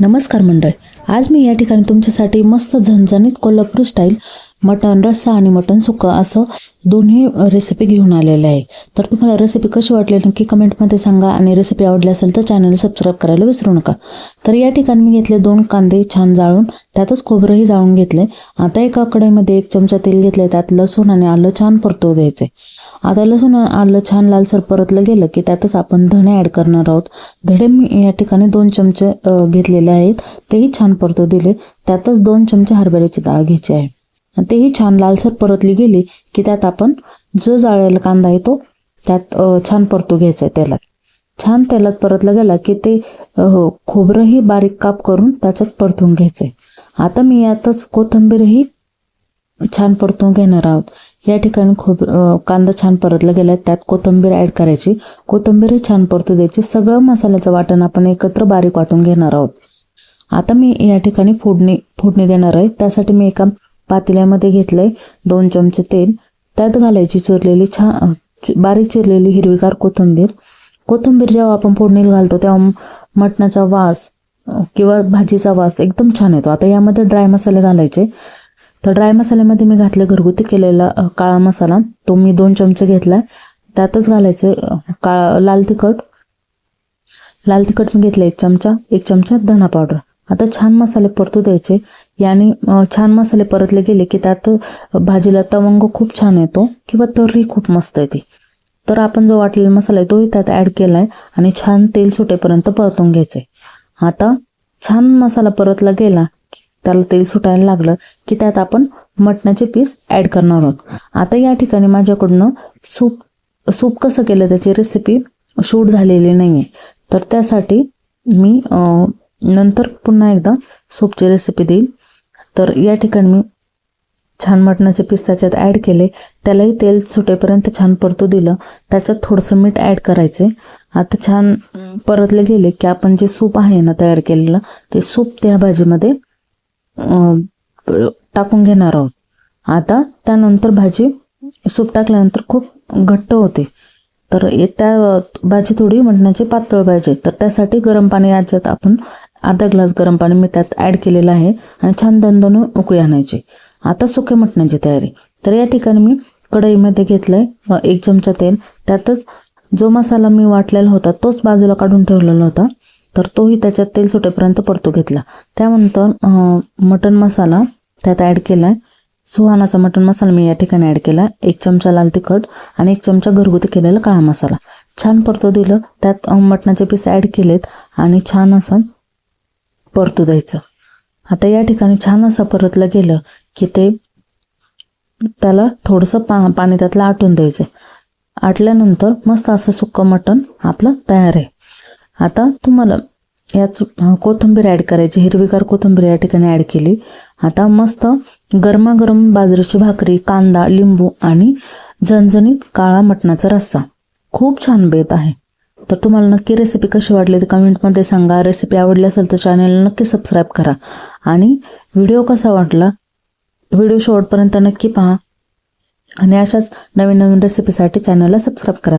नमस्कार मंडळी, आज मी या ठिकाणी तुमच्यासाठी मस्त झणझणीत कोल्हापूर स्टाईल मटण रस्सा आणि मटण सुक्का असं दोन्ही रेसिपी घेऊन आलेले आहे। तर तुम्हाला रेसिपी कशी वाटली नक्की कमेंटमध्ये सांगा आणि रेसिपी आवडली असेल तर चॅनल सबस्क्राईब करायला विसरू नका। तर या ठिकाणी मी घेतले 2 कांदे छान जाळून त्यातच खोबरंही जाळून घेतले। आता एका कढईमध्ये 1 चमचा तेल घेतले, त्यात लसूण आणि आलं छान परतवू द्यायचे। आता लसूण आलं छान लालसर परतलं गेलं की त्यातच आपण धणे ॲड करणार आहोत। धणे मी या ठिकाणी 2 चमचे घेतलेले आहेत, तेही छान परतू दिले। त्यातच 2 चमचे हरभऱ्याची डाळ घ्यायची आहे, तेही छान लालसर परतली गेली की त्यात आपण जो जाळलेला कांदा आहे तो त्यात छान परतू घ्यायचा आहे तेलात। छान तेलात परतलं गेला की ते खोबरंही बारीक काप करून त्याच्यात परतून घ्यायचं आहे। आता मी यातच कोथिंबीरही छान परतून घेणार आहोत। या ठिकाणी कांदा छान परतला गेला, त्यात कोथिंबीर ॲड करायची, कोथिंबीरही छान परतू द्यायची। सगळं मसाल्याचं वाटण आपण एकत्र बारीक वाटून घेणार आहोत। आता मी या ठिकाणी फोडणी देणार आहे। त्यासाठी मी एका पातेल्यामध्ये घेतलंय 2 चमचे तेल, त्यात घालायची चिरलेली बारीक चिरलेली हिरवीगार कोथिंबीर जेव्हा आपण फोडणीला घालतो तेव्हा मटणाचा वास किंवा भाजीचा वास एकदम छान येतो। आता यामध्ये ड्राय मसाले घालायचे। तर ड्राय मसाल्यामध्ये मी घातले घरगुती केलेला काळा मसाला, तो मी 2 चमचे घेतला। त्यातच घालायचे लाल तिखट मी घेतले 1 चमचा धना पावडर। आता छान मसाले परतू द्यायचे। याने छान मसाले परतले गेले की त्यात भाजीला तवंग खूप छान येतो किंवा तर्री खूप मस्त येते। तर आपण जो वाटलेला मसाला आहे तोही त्यात ॲड केलाय आणि छान तेल सुटेपर्यंत परतून घ्यायचे। आता छान मसाला परतला गेला, त्याला तेल सुटायला लागलं की त्यात आपण मटणाचे पीस ॲड करणार आहोत। आता या ठिकाणी माझ्याकडनं सूप कसं केलं त्याची रेसिपी शूट झालेली नाही आहे, तर त्यासाठी मी नंतर पुन्हा एकदा सूपची रेसिपी देईल। तर या ठिकाणी मी छान मटणाचे पीस त्याच्यात ॲड केले, त्यालाही तेल सुटेपर्यंत छान परतू दिलं। त्याच्यात थोडंसं मीठ ॲड करायचे। आता छान परतले गेले की आपण जे सूप आहे ना तयार केलेलं, ते सूप त्या भाजीमध्ये टाकून घेणार आहोत। आता त्यानंतर सूप टाकल्यानंतर खूप घट्ट होते, तर त्या भाजी थोडी मटणाची पातळ पाहिजे। तर त्यासाठी गरम पाणी याच्यात आपण अर्धा ग्लास गरम पाणी मी त्यात ॲड केलेलं आहे आणि छान दणदणून उकळी आणायची। आता सुक्या मटणाची तयारी। तर या ठिकाणी मी कढईमध्ये घेतलंय 1 चमचा तेल, त्यातच जो मसाला मी वाटलेला होता तोच बाजूला काढून ठेवलेला होता, तर तोही त्याच्यात तेल सुटेपर्यंत परतू घेतला। त्यानंतर मटण मसाला त्यात ॲड केलाय। सुहानाचा मटण मसाला मी या ठिकाणी ॲड केला, 1 चमचा लाल तिखट आणि 1 चमचा घरगुती केलेला काळा मसाला। छान परतू दिलं, त्यात मटणाचे पीस ॲड केलेत आणि छान असं परतू द्यायचं। आता या ठिकाणी छान असं परतलं गेलं की त्याला थोडंसं पाणी त्यातलं आटून द्यायचं। आटल्यानंतर मस्त असं सुक्कं मटण आपलं तयार आहे। आता तुम्हाला यात कोथिंबीर ॲड करायची, हिरवीगार कोथिंबीर या ठिकाणी ॲड केली। आता मस्त गरमागरम बाजरीची भाकरी, कांदा, लिंबू आणि झणझणीत काळा मटणाचा रस्सा खूप छान बेत आहे। तर तुम्हाला नक्की रेसिपी कशी वाटली ते कमेंटमध्ये सांगा। रेसिपी आवडली असेल तर चॅनलला नक्की सबस्क्राईब करा आणि व्हिडिओ कसा वाटला व्हिडिओ शेवटपर्यंत नक्की पहा आणि अशाच नवीन रेसिपीसाठी चॅनलला सबस्क्राईब करा।